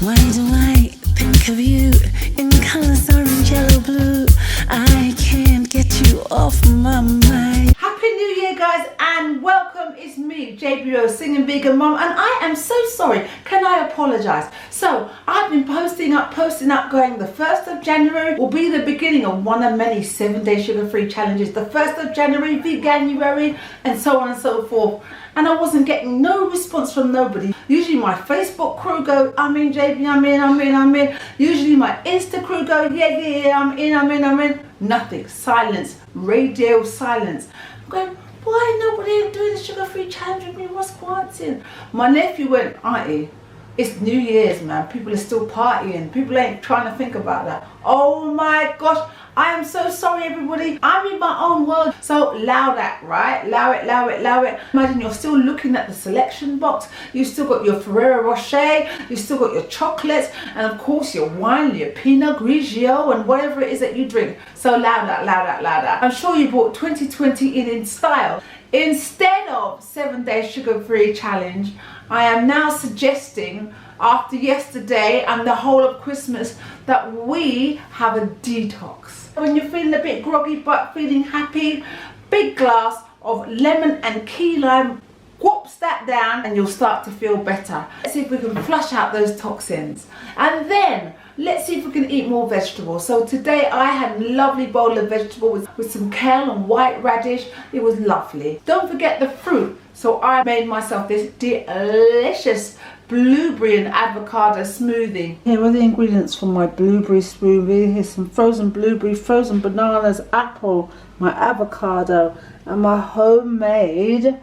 Why do I think of you in colors orange, yellow, blue? I can't get you off my mind. Happy New Year, guys, and welcome. It's me, JBO, singing vegan mom, and I am so sorry. Can I apologize? So I've been posting up, going the 1st of January will be the beginning of one of many 7-day sugar-free challenges. The 1st of January, Veganuary, and so on and so forth. And I wasn't getting no response from nobody. Usually my Facebook crew go, I'm in, JB, I'm in. Usually my Insta crew go, yeah, I'm in. Nothing, silence, radio silence. I'm going, why nobody doing the sugar-free challenge with me? What's going on? My nephew went, auntie, it's New Year's, man. People are still partying. People ain't trying to think about that. Oh my gosh. I am so sorry, everybody. I'm in my own world. So allow that, right? Allow it. Imagine you're still looking at the selection box. You still got your Ferrero Rocher. You still got your chocolates. And of course your wine, your Pinot Grigio and whatever it is that you drink. So allow that. I'm sure you bought 2020 in style. Instead of 7-day sugar-free challenge, I am now suggesting, after yesterday and the whole of Christmas, that we have a detox. When you're feeling a bit groggy but feeling happy, big glass of lemon and key lime, whoops that down and you'll start to feel better. Let's see if we can flush out those toxins. And then let's see if we can eat more vegetables. So today I had a lovely bowl of vegetables with some kale and white radish. It was lovely. Don't forget the fruit. So I made myself this delicious blueberry and avocado smoothie. Here are the ingredients for my blueberry smoothie. Here's some frozen blueberry, frozen bananas, apple, my avocado, and my homemade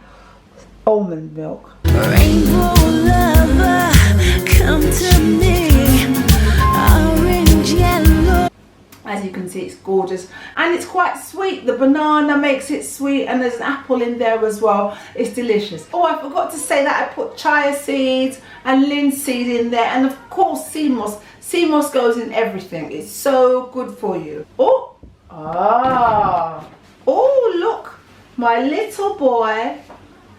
almond milk. Rainbow lover, come to me. Orange, yellow. As you can see, it's gorgeous and it's quite sweet. The banana makes it sweet and there's an apple in there as well. It's delicious. Oh, I forgot to say that I put chia seeds and linseed in there, and of course sea moss. Sea moss goes in everything. It's so good for you. Oh, look, my little boy,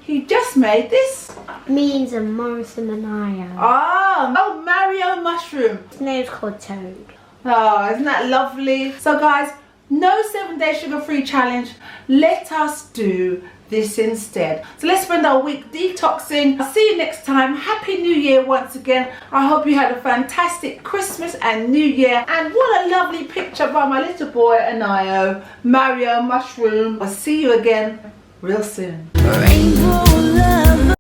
he just made this. Means a Morrison and Mario. Oh, Mario mushroom. His name's called Toad. Oh, isn't that lovely? So guys, no 7-day sugar-free challenge. Let us do this instead. So let's spend our week detoxing. I'll see you next time. Happy New Year once again. I hope you had a fantastic Christmas and New Year. And what a lovely picture by my little boy Anayo, Mario Mushroom. I'll see you again real soon. Rainbow lover.